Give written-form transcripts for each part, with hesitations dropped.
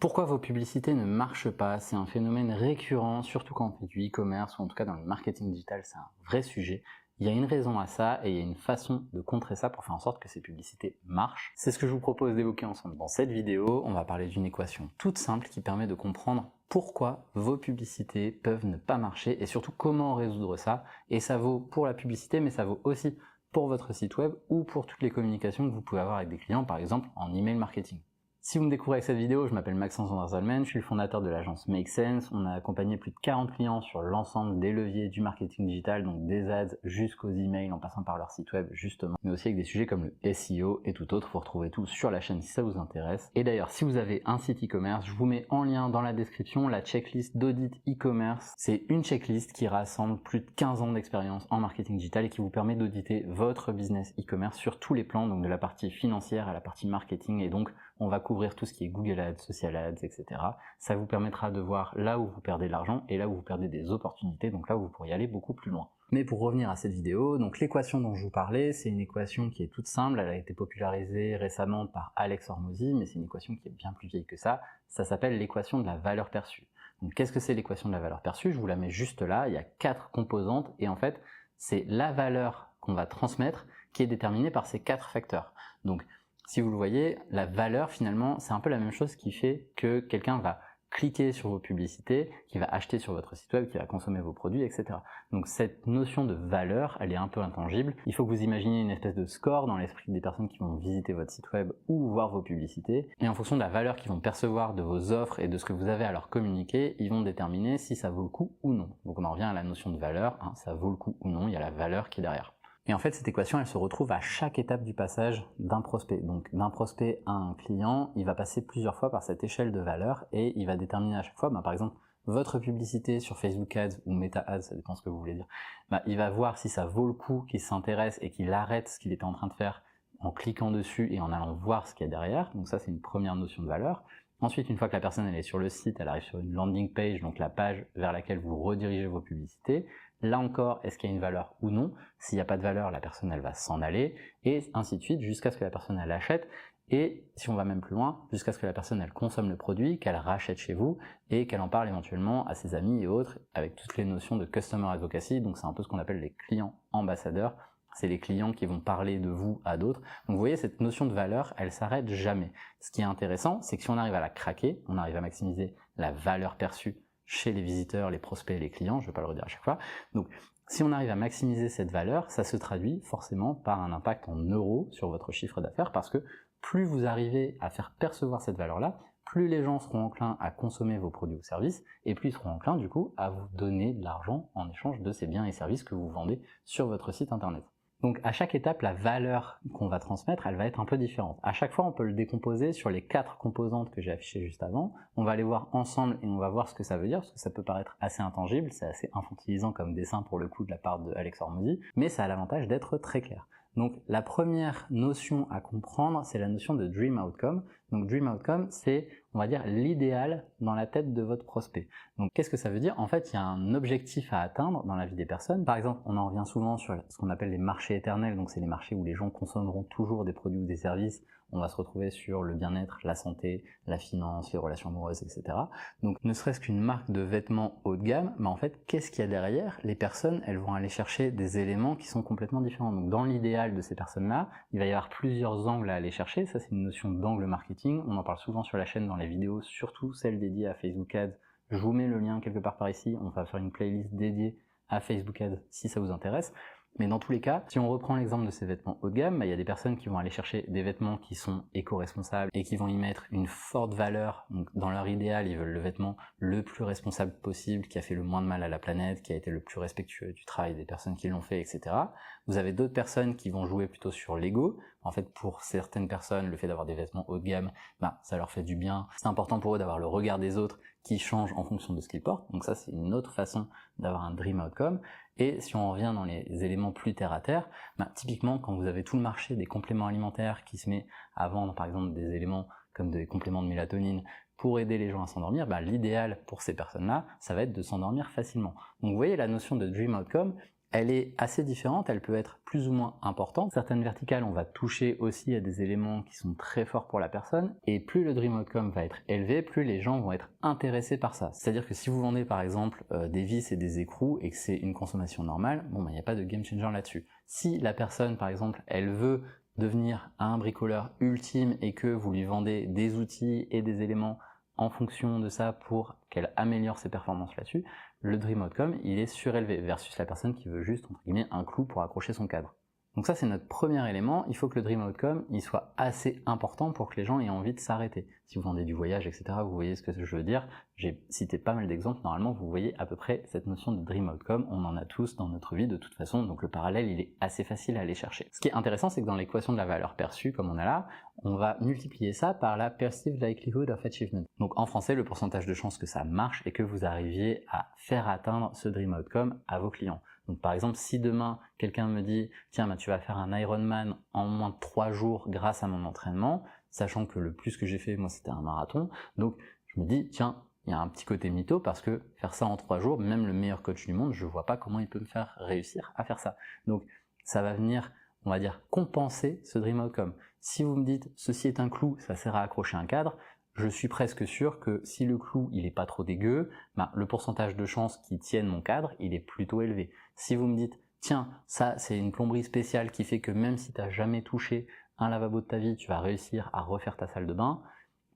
Pourquoi vos publicités ne marchent pas? C'est un phénomène récurrent, surtout quand on fait du e-commerce ou en tout cas dans le marketing digital, c'est un vrai sujet. Il y a une raison à ça et il y a une façon de contrer ça pour faire en sorte que ces publicités marchent. C'est ce que je vous propose d'évoquer ensemble dans cette vidéo. On va parler d'une équation toute simple qui permet de comprendre pourquoi vos publicités peuvent ne pas marcher et surtout comment résoudre ça. Et ça vaut pour la publicité, mais ça vaut aussi pour votre site web ou pour toutes les communications que vous pouvez avoir avec des clients, par exemple en email marketing. Si vous me découvrez avec cette vidéo, je m'appelle Maxence Vanderzalmen, je suis le fondateur de l'agence Make Sense. On a accompagné plus de 40 clients sur l'ensemble des leviers du marketing digital, donc des ads jusqu'aux emails en passant par leur site web justement, mais aussi avec des sujets comme le SEO et tout autre. Vous retrouvez tout sur la chaîne si ça vous intéresse. Et d'ailleurs, si vous avez un site e-commerce, je vous mets en lien dans la description la checklist d'audit e-commerce. C'est une checklist qui rassemble plus de 15 ans d'expérience en marketing digital et qui vous permet d'auditer votre business e-commerce sur tous les plans, donc de la partie financière à la partie marketing, et donc on va couvrir tout ce qui est Google Ads, Social Ads, etc. Ça vous permettra de voir là où vous perdez de l'argent et là où vous perdez des opportunités, donc là où vous pourriez aller beaucoup plus loin. Mais pour revenir à cette vidéo, donc l'équation dont je vous parlais, c'est une équation qui est toute simple, elle a été popularisée récemment par Alex Hormozy, mais c'est une équation qui est bien plus vieille que ça. Ça s'appelle l'équation de la valeur perçue. Donc qu'est-ce que c'est l'équation de la valeur perçue? Je vous la mets juste là, il y a 4 composantes et en fait, c'est la valeur qu'on va transmettre qui est déterminée par ces 4 facteurs. Donc si vous le voyez, la valeur finalement, c'est un peu la même chose qui fait que quelqu'un va cliquer sur vos publicités, qui va acheter sur votre site web, qui va consommer vos produits, etc. Donc cette notion de valeur, elle est un peu intangible. Il faut que vous imaginiez une espèce de score dans l'esprit des personnes qui vont visiter votre site web ou voir vos publicités. Et en fonction de la valeur qu'ils vont percevoir de vos offres et de ce que vous avez à leur communiquer, ils vont déterminer si ça vaut le coup ou non. Donc on en revient à la notion de valeur, ça vaut le coup ou non, il y a la valeur qui est derrière. Et en fait, cette équation, elle se retrouve à chaque étape du passage d'un prospect. Donc, d'un prospect à un client, il va passer plusieurs fois par cette échelle de valeur et il va déterminer à chaque fois, par exemple, votre publicité sur Facebook Ads ou Meta Ads, ça dépend ce que vous voulez dire, il va voir si ça vaut le coup qu'il s'intéresse et qu'il arrête ce qu'il était en train de faire en cliquant dessus et en allant voir ce qu'il y a derrière. Donc ça, c'est une première notion de valeur. Ensuite, une fois que la personne elle est sur le site, elle arrive sur une landing page, donc la page vers laquelle vous redirigez vos publicités. Là encore, est-ce qu'il y a une valeur ou non? S'il n'y a pas de valeur, la personne elle va s'en aller, et ainsi de suite, jusqu'à ce que la personne elle achète, et si on va même plus loin, jusqu'à ce que la personne elle consomme le produit, qu'elle rachète chez vous, et qu'elle en parle éventuellement à ses amis et autres, avec toutes les notions de Customer Advocacy, donc c'est un peu ce qu'on appelle les clients ambassadeurs. C'est les clients qui vont parler de vous à d'autres. Donc vous voyez, cette notion de valeur, elle s'arrête jamais. Ce qui est intéressant, c'est que si on arrive à la craquer, on arrive à maximiser la valeur perçue chez les visiteurs, les prospects et les clients, je ne vais pas le redire à chaque fois. Donc si on arrive à maximiser cette valeur, ça se traduit forcément par un impact en euros sur votre chiffre d'affaires, parce que plus vous arrivez à faire percevoir cette valeur-là, plus les gens seront enclins à consommer vos produits ou services, et plus ils seront enclins du coup à vous donner de l'argent en échange de ces biens et services que vous vendez sur votre site internet. Donc à chaque étape, la valeur qu'on va transmettre, elle va être un peu différente. À chaque fois, on peut le décomposer sur les 4 composantes que j'ai affichées juste avant. On va les voir ensemble et on va voir ce que ça veut dire, parce que ça peut paraître assez intangible, c'est assez infantilisant comme dessin pour le coup de la part de Alex Hormozy, mais ça a l'avantage d'être très clair. Donc la première notion à comprendre, c'est la notion de Dream Outcome. Donc Dream Outcome, c'est, on va dire, l'idéal dans la tête de votre prospect. Donc qu'est-ce que ça veut dire? En fait, il y a un objectif à atteindre dans la vie des personnes. Par exemple, on en revient souvent sur ce qu'on appelle les marchés éternels, donc c'est les marchés où les gens consommeront toujours des produits ou des services. On va se retrouver sur le bien-être, la santé, la finance, les relations amoureuses, etc. Donc ne serait-ce qu'une marque de vêtements haut de gamme, mais en fait, qu'est-ce qu'il y a derrière? Les personnes, elles vont aller chercher des éléments qui sont complètement différents. Donc dans l'idéal de ces personnes-là, il va y avoir plusieurs angles à aller chercher. Ça, c'est une notion d'angle marketing. On en parle souvent sur la chaîne dans les vidéos, surtout celles dédiées à Facebook Ads. Je vous mets le lien quelque part par ici. On va faire une playlist dédiée à Facebook Ads si ça vous intéresse. Mais dans tous les cas, si on reprend l'exemple de ces vêtements haut de gamme, il y a des personnes qui vont aller chercher des vêtements qui sont éco-responsables et qui vont y mettre une forte valeur. Donc dans leur idéal, ils veulent le vêtement le plus responsable possible, qui a fait le moins de mal à la planète, qui a été le plus respectueux du travail des personnes qui l'ont fait, etc. Vous avez d'autres personnes qui vont jouer plutôt sur l'ego. En fait, pour certaines personnes, le fait d'avoir des vêtements haut de gamme, ça leur fait du bien. C'est important pour eux d'avoir le regard des autres qui change en fonction de ce qu'ils portent. Donc ça, c'est une autre façon d'avoir un dream outcome. Et si on revient dans les éléments plus terre à terre, typiquement quand vous avez tout le marché des compléments alimentaires qui se met à vendre par exemple des éléments comme des compléments de mélatonine pour aider les gens à s'endormir, l'idéal pour ces personnes-là, ça va être de s'endormir facilement. Donc vous voyez, la notion de dream outcome, elle est assez différente, elle peut être plus ou moins importante. Certaines verticales, on va toucher aussi à des éléments qui sont très forts pour la personne, et plus le dream outcome va être élevé, plus les gens vont être intéressés par ça. C'est-à-dire que si vous vendez par exemple des vis et des écrous et que c'est une consommation normale, bon, il n'y a pas de game changer là-dessus. Si la personne par exemple, elle veut devenir un bricoleur ultime et que vous lui vendez des outils et des éléments en fonction de ça pour qu'elle améliore ses performances là-dessus, le dream outcome il est surélevé versus la personne qui veut juste entre guillemets un clou pour accrocher son cadre. Donc ça c'est notre premier élément, il faut que le dream outcome il soit assez important pour que les gens aient envie de s'arrêter. Si vous vendez du voyage etc, vous voyez ce que je veux dire, j'ai cité pas mal d'exemples, normalement vous voyez à peu près cette notion de dream outcome, on en a tous dans notre vie de toute façon, donc le parallèle il est assez facile à aller chercher. Ce qui est intéressant c'est que dans l'équation de la valeur perçue comme on a là, on va multiplier ça par la perceived likelihood of achievement. Donc en français le pourcentage de chances que ça marche et que vous arriviez à faire atteindre ce dream outcome à vos clients. Donc par exemple, si demain quelqu'un me dit « Tiens, tu vas faire un Ironman en moins de 3 jours grâce à mon entraînement », sachant que le plus que j'ai fait, moi, c'était un marathon, donc je me dis « Tiens, il y a un petit côté mytho parce que faire ça en 3 jours, même le meilleur coach du monde, je vois pas comment il peut me faire réussir à faire ça. » Donc ça va venir, on va dire, compenser ce dream outcome. Si vous me dites « Ceci est un clou, ça sert à accrocher un cadre », je suis presque sûr que si le clou il est pas trop dégueu, le pourcentage de chances qu'il tienne mon cadre, il est plutôt élevé. Si vous me dites, tiens, ça c'est une plomberie spéciale qui fait que même si tu n'as jamais touché un lavabo de ta vie, tu vas réussir à refaire ta salle de bain,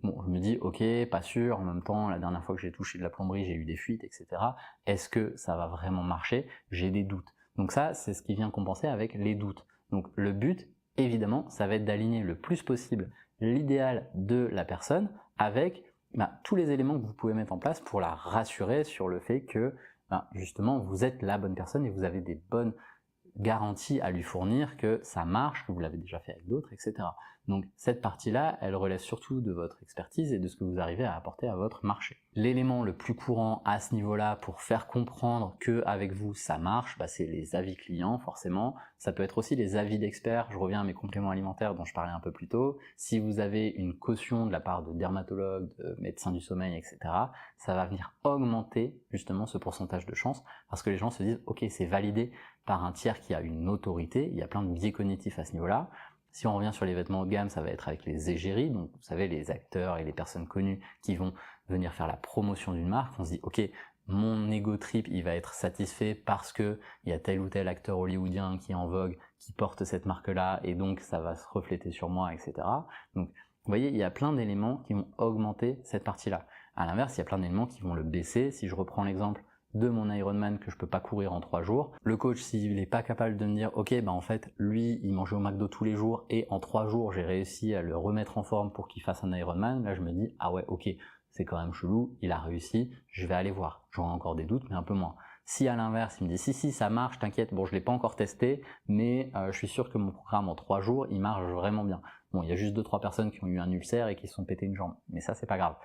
bon, je me dis, ok, pas sûr, en même temps, la dernière fois que j'ai touché de la plomberie, j'ai eu des fuites, etc. Est-ce que ça va vraiment marcher? J'ai des doutes. Donc ça, c'est ce qui vient compenser avec les doutes. Donc le but, évidemment, ça va être d'aligner le plus possible l'idéal de la personne avec tous les éléments que vous pouvez mettre en place pour la rassurer sur le fait que justement vous êtes la bonne personne et vous avez des bonnes garanties à lui fournir que ça marche, que vous l'avez déjà fait avec d'autres, etc. Donc cette partie-là, elle relève surtout de votre expertise et de ce que vous arrivez à apporter à votre marché. L'élément le plus courant à ce niveau-là pour faire comprendre que avec vous ça marche, c'est les avis clients forcément. Ça peut être aussi les avis d'experts. Je reviens à mes compléments alimentaires dont je parlais un peu plus tôt. Si vous avez une caution de la part de dermatologues, de médecins du sommeil, etc., ça va venir augmenter justement ce pourcentage de chance parce que les gens se disent ok, c'est validé par un tiers qui a une autorité. Il y a plein de biais cognitifs à ce niveau-là. Si on revient sur les vêtements haut de gamme, ça va être avec les égéries, donc vous savez les acteurs et les personnes connues qui vont venir faire la promotion d'une marque. On se dit ok, mon ego trip il va être satisfait parce que il y a tel ou tel acteur hollywoodien qui est en vogue, qui porte cette marque-là et donc ça va se refléter sur moi, etc. Donc vous voyez, il y a plein d'éléments qui vont augmenter cette partie-là. À l'inverse, il y a plein d'éléments qui vont le baisser. Si je reprends l'exemple de mon Ironman que je peux pas courir en 3 jours. Le coach, s'il est pas capable de me dire, ok, en fait, lui, il mangeait au McDo tous les jours et en 3 jours, j'ai réussi à le remettre en forme pour qu'il fasse un Ironman, là, je me dis, ah ouais, ok, c'est quand même chelou, il a réussi, je vais aller voir. J'aurai encore des doutes, mais un peu moins. Si à l'inverse, il me dit, si, ça marche, t'inquiète, bon, je l'ai pas encore testé, mais je suis sûr que mon programme en 3 jours, il marche vraiment bien. Bon, il y a juste 2-3 personnes qui ont eu un ulcère et qui se sont pété une jambe, mais ça, c'est pas grave.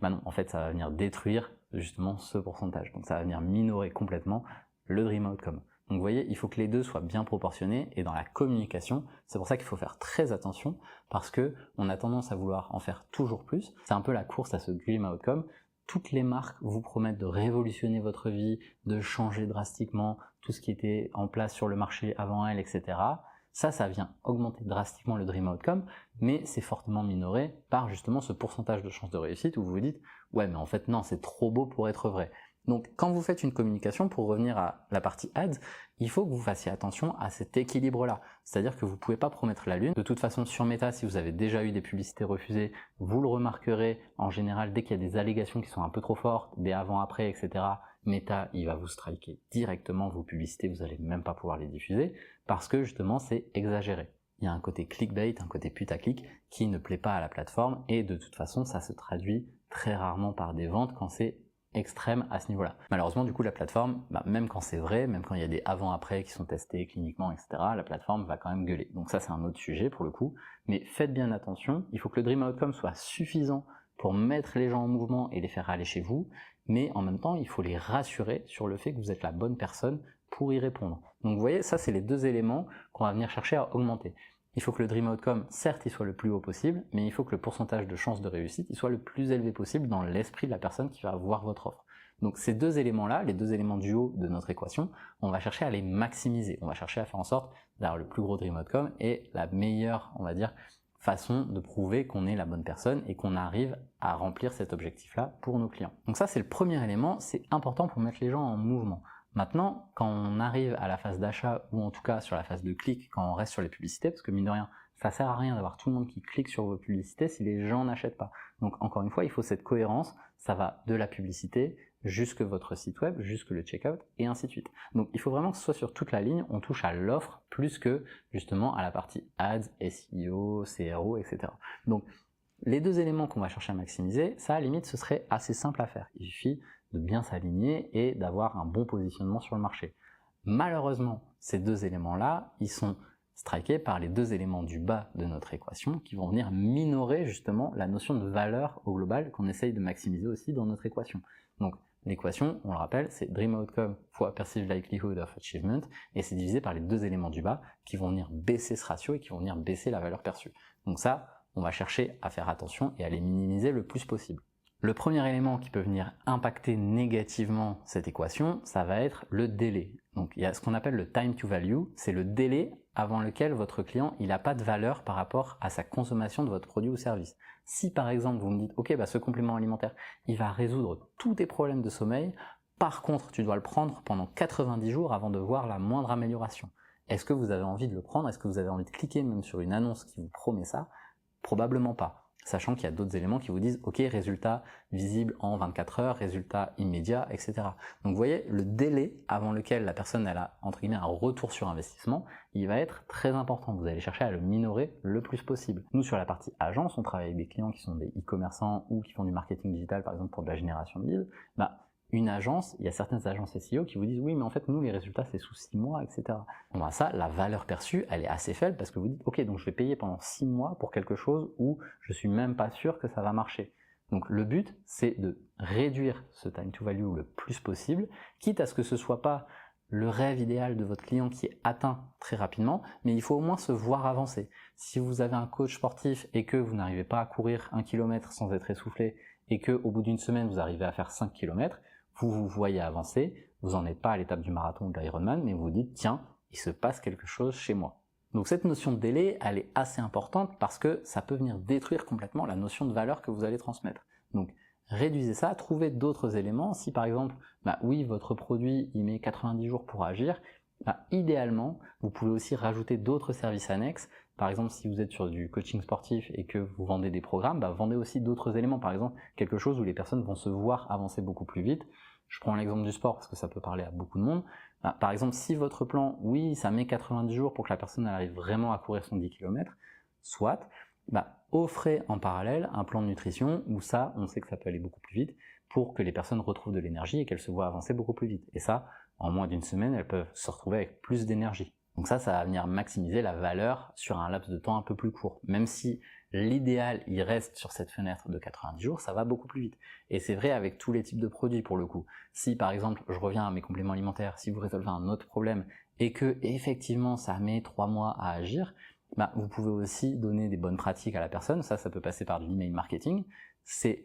Non, en fait, ça va venir détruire justement ce pourcentage. Donc ça va venir minorer complètement le dream outcome. Donc vous voyez, il faut que les deux soient bien proportionnés et dans la communication, c'est pour ça qu'il faut faire très attention parce que on a tendance à vouloir en faire toujours plus. C'est un peu la course à ce dream outcome. Toutes les marques vous promettent de révolutionner votre vie, de changer drastiquement tout ce qui était en place sur le marché avant elles, etc. Ça vient augmenter drastiquement le dream outcome, mais c'est fortement minoré par justement ce pourcentage de chance de réussite où vous vous dites « ouais mais en fait non, c'est trop beau pour être vrai ». Donc quand vous faites une communication, pour revenir à la partie ads, il faut que vous fassiez attention à cet équilibre-là. C'est-à-dire que vous ne pouvez pas promettre la lune. De toute façon, sur Meta, si vous avez déjà eu des publicités refusées, vous le remarquerez en général dès qu'il y a des allégations qui sont un peu trop fortes, des avant-après, etc. Meta, il va vous striker directement vos publicités, vous n'allez même pas pouvoir les diffuser parce que justement c'est exagéré. Il y a un côté clickbait, un côté putaclic qui ne plaît pas à la plateforme et de toute façon ça se traduit très rarement par des ventes quand c'est extrême à ce niveau-là. Malheureusement du coup la plateforme, même quand c'est vrai, même quand il y a des avant-après qui sont testés cliniquement, etc., la plateforme va quand même gueuler. Donc ça c'est un autre sujet pour le coup, mais faites bien attention, il faut que le Dream Outcome soit suffisant pour mettre les gens en mouvement et les faire aller chez vous, mais en même temps il faut les rassurer sur le fait que vous êtes la bonne personne pour y répondre. Donc vous voyez, ça c'est les deux éléments qu'on va venir chercher à augmenter. Il faut que le Dream Outcome, certes, il soit le plus haut possible, mais il faut que le pourcentage de chance de réussite il soit le plus élevé possible dans l'esprit de la personne qui va voir votre offre. Donc ces deux éléments-là, les deux éléments du haut de notre équation, on va chercher à les maximiser. On va chercher à faire en sorte d'avoir le plus gros dream outcome et la meilleure, on va dire, façon de prouver qu'on est la bonne personne et qu'on arrive à remplir cet objectif-là pour nos clients. Donc ça, c'est le premier élément, c'est important pour mettre les gens en mouvement. Maintenant, quand on arrive à la phase d'achat ou en tout cas sur la phase de clic, quand on reste sur les publicités, parce que mine de rien, ça sert à rien d'avoir tout le monde qui clique sur vos publicités si les gens n'achètent pas. Donc encore une fois, il faut cette cohérence, ça va de la publicité jusque votre site web, jusque le checkout et ainsi de suite. Donc il faut vraiment que ce soit sur toute la ligne, on touche à l'offre plus que justement à la partie ads, SEO, CRO, etc. Donc les deux éléments qu'on va chercher à maximiser, ça à la limite ce serait assez simple à faire. Il suffit de bien s'aligner et d'avoir un bon positionnement sur le marché. Malheureusement, ces deux éléments-là, ils sont strikés par les deux éléments du bas de notre équation qui vont venir minorer justement la notion de valeur au global qu'on essaye de maximiser aussi dans notre équation. Donc l'équation, on le rappelle, c'est Dream Outcome fois Perceived Likelihood of Achievement et c'est divisé par les deux éléments du bas qui vont venir baisser ce ratio et qui vont venir baisser la valeur perçue. Donc ça, on va chercher à faire attention et à les minimiser le plus possible. Le premier élément qui peut venir impacter négativement cette équation, ça va être le délai. Donc il y a ce qu'on appelle le time to value, c'est le délai avant lequel votre client il n'a pas de valeur par rapport à sa consommation de votre produit ou service. Si par exemple vous me dites ok ce complément alimentaire il va résoudre tous tes problèmes de sommeil, par contre tu dois le prendre pendant 90 jours avant de voir la moindre amélioration. Est-ce que vous avez envie de le prendre? Est-ce que vous avez envie de cliquer même sur une annonce qui vous promet ça? Probablement pas. Sachant qu'il y a d'autres éléments qui vous disent ok résultat visible en 24 heures, résultat immédiat, etc. Donc vous voyez le délai avant lequel la personne elle a entre guillemets un retour sur investissement, il va être très important. Vous allez chercher à le minorer le plus possible. Nous sur la partie agence, on travaille avec des clients qui sont des e-commerçants ou qui font du marketing digital par exemple pour de la génération de leads. Une agence, il y a certaines agences SEO qui vous disent oui mais en fait nous les résultats c'est sous 6 mois, etc. Bon, ça, la valeur perçue elle est assez faible parce que vous dites ok donc je vais payer pendant 6 mois pour quelque chose où je suis même pas sûr que ça va marcher. Donc le but c'est de réduire ce time to value le plus possible, quitte à ce que ce soit pas le rêve idéal de votre client qui est atteint très rapidement, mais il faut au moins se voir avancer. Si vous avez un coach sportif et que vous n'arrivez pas à courir 1 km sans être essoufflé et que au bout d'une semaine vous arrivez à faire 5 km, vous vous voyez avancer, vous n'en êtes pas à l'étape du marathon ou de l'Ironman, mais vous vous dites tiens, il se passe quelque chose chez moi. Donc cette notion de délai, elle est assez importante parce que ça peut venir détruire complètement la notion de valeur que vous allez transmettre. Donc réduisez ça, trouvez d'autres éléments. Si par exemple, oui, votre produit il met 90 jours pour agir, idéalement, vous pouvez aussi rajouter d'autres services annexes. Par exemple, si vous êtes sur du coaching sportif et que vous vendez des programmes, vendez aussi d'autres éléments. Par exemple, quelque chose où les personnes vont se voir avancer beaucoup plus vite. Je prends l'exemple du sport parce que ça peut parler à beaucoup de monde. Par exemple, si votre plan, oui, ça met 90 jours pour que la personne arrive vraiment à courir son 10 km, soit, offrez en parallèle un plan de nutrition où ça, on sait que ça peut aller beaucoup plus vite pour que les personnes retrouvent de l'énergie et qu'elles se voient avancer beaucoup plus vite. Et ça, en moins d'une semaine, elles peuvent se retrouver avec plus d'énergie. Donc ça va venir maximiser la valeur sur un laps de temps un peu plus court. Même si l'idéal, il reste sur cette fenêtre de 90 jours, ça va beaucoup plus vite. Et c'est vrai avec tous les types de produits pour le coup. Si par exemple, je reviens à mes compléments alimentaires, si vous résolvez un autre problème et que effectivement ça met 3 mois à agir, vous pouvez aussi donner des bonnes pratiques à la personne. Ça peut passer par du email marketing. C'est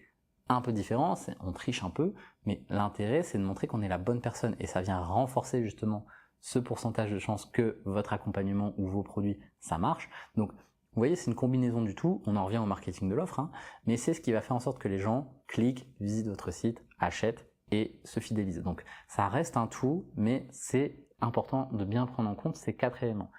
un peu différent, on triche un peu, mais l'intérêt c'est de montrer qu'on est la bonne personne et ça vient renforcer justement ce pourcentage de chance que votre accompagnement ou vos produits, ça marche. Donc, vous voyez, c'est une combinaison du tout. On en revient au marketing de l'offre, mais c'est ce qui va faire en sorte que les gens cliquent, visitent votre site, achètent et se fidélisent. Donc, ça reste un tout, mais c'est important de bien prendre en compte ces 4 éléments.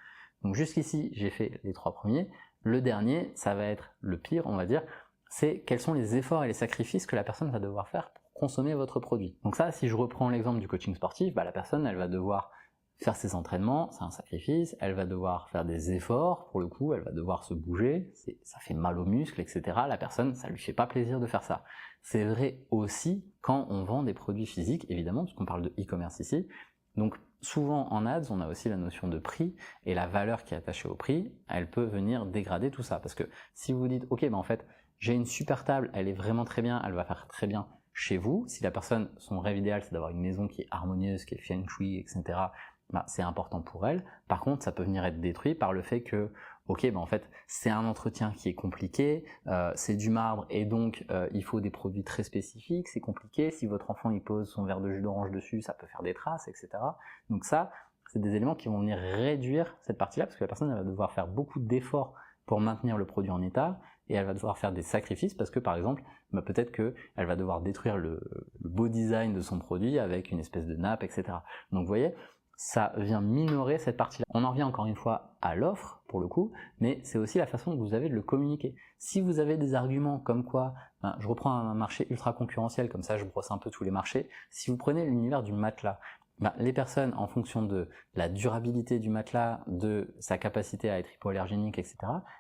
Donc, jusqu'ici, j'ai fait les 3 premiers. Le dernier, ça va être le pire, on va dire, c'est quels sont les efforts et les sacrifices que la personne va devoir faire pour consommer votre produit. Donc ça, si je reprends l'exemple du coaching sportif, la personne, elle va devoir faire ses entraînements, c'est un sacrifice, elle va devoir faire des efforts, pour le coup, elle va devoir se bouger, ça fait mal aux muscles, etc. La personne, ça lui fait pas plaisir de faire ça. C'est vrai aussi quand on vend des produits physiques, évidemment, puisqu'on parle de e-commerce ici. Donc souvent en ads, on a aussi la notion de prix, et la valeur qui est attachée au prix, elle peut venir dégrader tout ça. Parce que si vous dites, ok, en fait, j'ai une super table, elle est vraiment très bien, elle va faire très bien chez vous. Si la personne, son rêve idéal, c'est d'avoir une maison qui est harmonieuse, qui est feng shui, etc., c'est important pour elle. Par contre, ça peut venir être détruit par le fait que Ok, ben en fait, c'est un entretien qui est compliqué, c'est du marbre et donc il faut des produits très spécifiques, c'est compliqué. Si votre enfant il pose son verre de jus d'orange dessus, ça peut faire des traces, etc. Donc ça, c'est des éléments qui vont venir réduire cette partie-là, parce que la personne elle va devoir faire beaucoup d'efforts pour maintenir le produit en état, et elle va devoir faire des sacrifices parce que par exemple, bah, peut-être qu'elle va devoir détruire le beau design de son produit avec une espèce de nappe, etc. Donc vous voyez, ça vient minorer cette partie-là. On en revient encore une fois à l'offre, pour le coup, mais c'est aussi la façon que vous avez de le communiquer. Si vous avez des arguments comme quoi, ben, je reprends un marché ultra concurrentiel, comme ça je brosse un peu tous les marchés, si vous prenez l'univers du matelas, ben, les personnes, en fonction de la durabilité du matelas, de sa capacité à être hypoallergénique, etc.,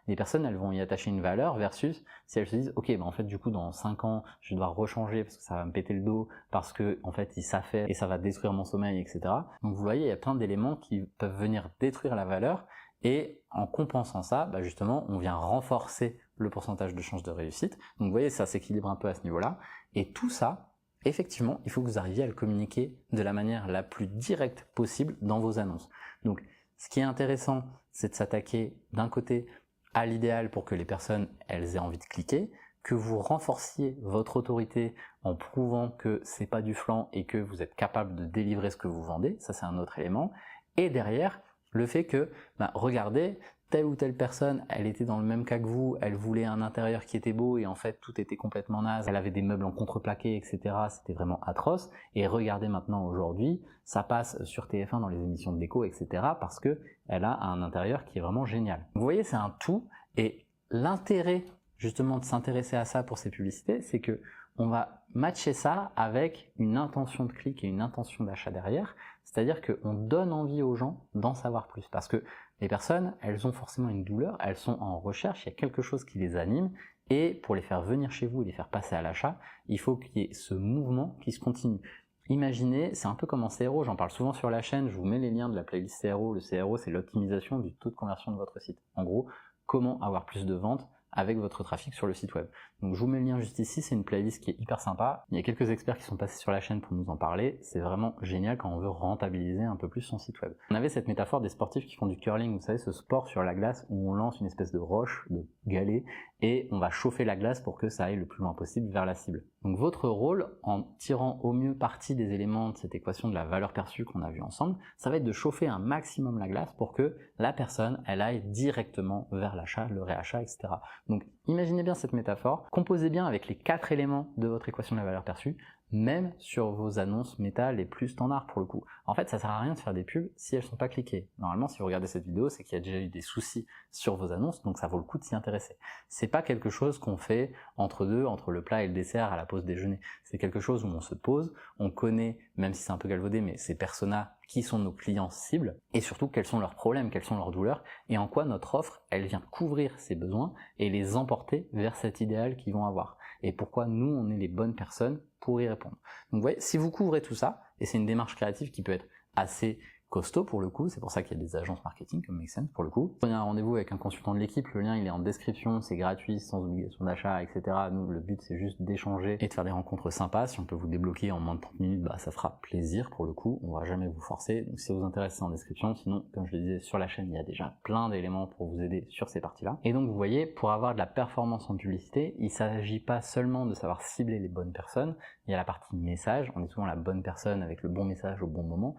les personnes, elles vont y attacher une valeur versus si elles se disent, ok, ben en fait, du coup, dans 5 ans, je vais devoir rechanger parce que ça va me péter le dos, parce que, en fait, ça fait et ça va détruire mon sommeil, etc. Donc, vous voyez, il y a plein d'éléments qui peuvent venir détruire la valeur et en compensant ça, ben justement, on vient renforcer le pourcentage de chances de réussite. Donc, vous voyez, ça s'équilibre un peu à ce niveau-là. Et tout ça, effectivement, il faut que vous arriviez à le communiquer de la manière la plus directe possible dans vos annonces. Donc, ce qui est intéressant, c'est de s'attaquer d'un côté à l'idéal pour que les personnes, elles aient envie de cliquer, que vous renforciez votre autorité en prouvant que c'est pas du flan et que vous êtes capable de délivrer ce que vous vendez, ça c'est un autre élément. Et derrière, le fait que, regardez, telle ou telle personne, elle était dans le même cas que vous, elle voulait un intérieur qui était beau et en fait tout était complètement naze, elle avait des meubles en contreplaqué, etc. C'était vraiment atroce. Et regardez maintenant aujourd'hui, ça passe sur TF1 dans les émissions de déco, etc. parce que elle a un intérieur qui est vraiment génial. Vous voyez, c'est un tout et l'intérêt justement de s'intéresser à ça pour ces publicités, c'est que on va matcher ça avec une intention de clic et une intention d'achat derrière, c'est-à-dire qu'on donne envie aux gens d'en savoir plus, parce que les personnes, elles ont forcément une douleur, elles sont en recherche, il y a quelque chose qui les anime, et pour les faire venir chez vous et les faire passer à l'achat, il faut qu'il y ait ce mouvement qui se continue. Imaginez, c'est un peu comme en CRO, j'en parle souvent sur la chaîne, je vous mets les liens de la playlist CRO. Le CRO, c'est l'optimisation du taux de conversion de votre site. En gros, comment avoir plus de ventes avec votre trafic sur le site web. Donc je vous mets le lien juste ici, c'est une playlist qui est hyper sympa. Il y a quelques experts qui sont passés sur la chaîne pour nous en parler. C'est vraiment génial quand on veut rentabiliser un peu plus son site web. On avait cette métaphore des sportifs qui font du curling, vous savez, ce sport sur la glace où on lance une espèce de roche, de galet, et on va chauffer la glace pour que ça aille le plus loin possible vers la cible. Donc votre rôle, en tirant au mieux parti des éléments de cette équation de la valeur perçue qu'on a vu ensemble, ça va être de chauffer un maximum la glace pour que la personne, elle aille directement vers l'achat, le réachat, etc. Donc imaginez bien cette métaphore, composez bien avec les 4 éléments de votre équation de la valeur perçue, même sur vos annonces méta les plus standards pour le coup. En fait, ça sert à rien de faire des pubs si elles sont pas cliquées. Normalement, si vous regardez cette vidéo, c'est qu'il y a déjà eu des soucis sur vos annonces, donc ça vaut le coup de s'y intéresser. C'est pas quelque chose qu'on fait entre deux, entre le plat et le dessert à la pause déjeuner. C'est quelque chose où on se pose, on connaît, même si c'est un peu galvaudé, mais ces personas qui sont nos clients cibles, et surtout quels sont leurs problèmes, quelles sont leurs douleurs, et en quoi notre offre, elle vient couvrir ces besoins et les emporter vers cet idéal qu'ils vont avoir. Et pourquoi nous, on est les bonnes personnes pour y répondre. Donc vous voyez, si vous couvrez tout ça, et c'est une démarche créative qui peut être assez costaud pour le coup, c'est pour ça qu'il y a des agences marketing comme Make Sense pour le coup. Prenez un rendez-vous avec un consultant de l'équipe, le lien il est en description, c'est gratuit, sans obligation d'achat, etc. Nous, le but c'est juste d'échanger et de faire des rencontres sympas. Si on peut vous débloquer en moins de 30 minutes, ça fera plaisir pour le coup, on va jamais vous forcer. Donc si ça vous intéresse, c'est en description, sinon, comme je le disais, sur la chaîne, il y a déjà plein d'éléments pour vous aider sur ces parties-là. Et donc vous voyez, pour avoir de la performance en publicité, il s'agit pas seulement de savoir cibler les bonnes personnes, il y a la partie message, on est souvent la bonne personne avec le bon message au bon moment,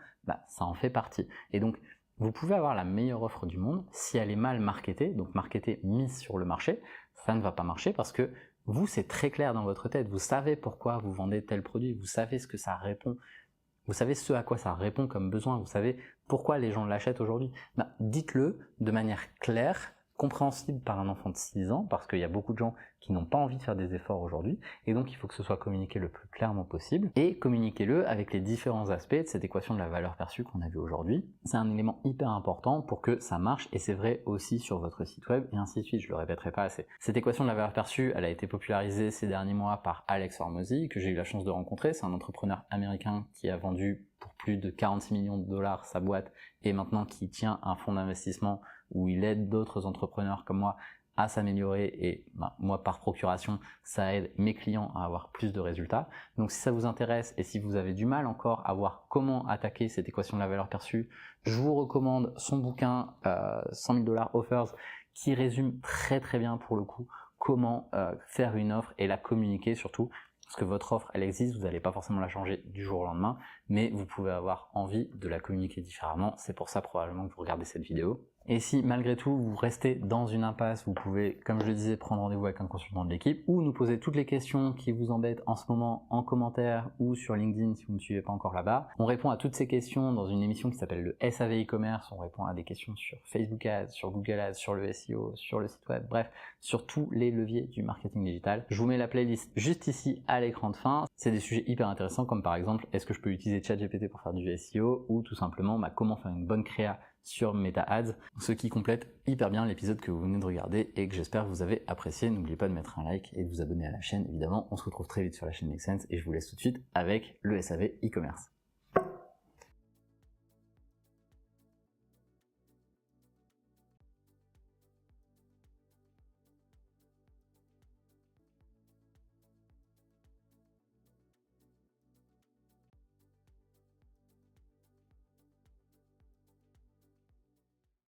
ça en fait partie. Et donc, vous pouvez avoir la meilleure offre du monde, si elle est mal marketée, donc marketée, mise sur le marché, ça ne va pas marcher parce que vous, c'est très clair dans votre tête, vous savez pourquoi vous vendez tel produit, vous savez ce que ça répond, vous savez ce à quoi ça répond comme besoin, vous savez pourquoi les gens l'achètent aujourd'hui. Dites-le de manière claire, compréhensible par un enfant de 6 ans, parce qu'il y a beaucoup de gens qui n'ont pas envie de faire des efforts aujourd'hui, et donc il faut que ce soit communiqué le plus clairement possible, et communiquez-le avec les différents aspects de cette équation de la valeur perçue qu'on a vu aujourd'hui. C'est un élément hyper important pour que ça marche, et c'est vrai aussi sur votre site web, et ainsi de suite, je le répéterai pas assez. Cette équation de la valeur perçue, elle a été popularisée ces derniers mois par Alex Hormozy, que j'ai eu la chance de rencontrer. C'est un entrepreneur américain qui a vendu pour plus de 46 millions de dollars sa boîte, et maintenant qui tient un fonds d'investissement où il aide d'autres entrepreneurs comme moi à s'améliorer, et moi par procuration ça aide mes clients à avoir plus de résultats. Donc si ça vous intéresse et si vous avez du mal encore à voir comment attaquer cette équation de la valeur perçue, je vous recommande son bouquin 100 000 $ offers, qui résume très très bien pour le coup comment faire une offre et la communiquer surtout. Parce que votre offre, elle existe, vous n'allez pas forcément la changer du jour au lendemain, mais vous pouvez avoir envie de la communiquer différemment. C'est pour ça probablement que vous regardez cette vidéo. Et si malgré tout vous restez dans une impasse, vous pouvez, comme je le disais, prendre rendez-vous avec un consultant de l'équipe ou nous poser toutes les questions qui vous embêtent en ce moment en commentaire ou sur LinkedIn si vous ne me suivez pas encore là-bas. On répond à toutes ces questions dans une émission qui s'appelle le SAV e-commerce. On répond à des questions sur Facebook Ads, sur Google Ads, sur le SEO, sur le site web, bref, sur tous les leviers du marketing digital. Je vous mets la playlist juste ici à l'écran de fin. C'est des sujets hyper intéressants comme par exemple, est-ce que je peux utiliser ChatGPT pour faire du SEO ou tout simplement comment faire une bonne créa sur Meta Ads, ce qui complète hyper bien l'épisode que vous venez de regarder et que j'espère que vous avez apprécié. N'oubliez pas de mettre un like et de vous abonner à la chaîne, évidemment. On se retrouve très vite sur la chaîne Make Sense et je vous laisse tout de suite avec le SAV e-commerce.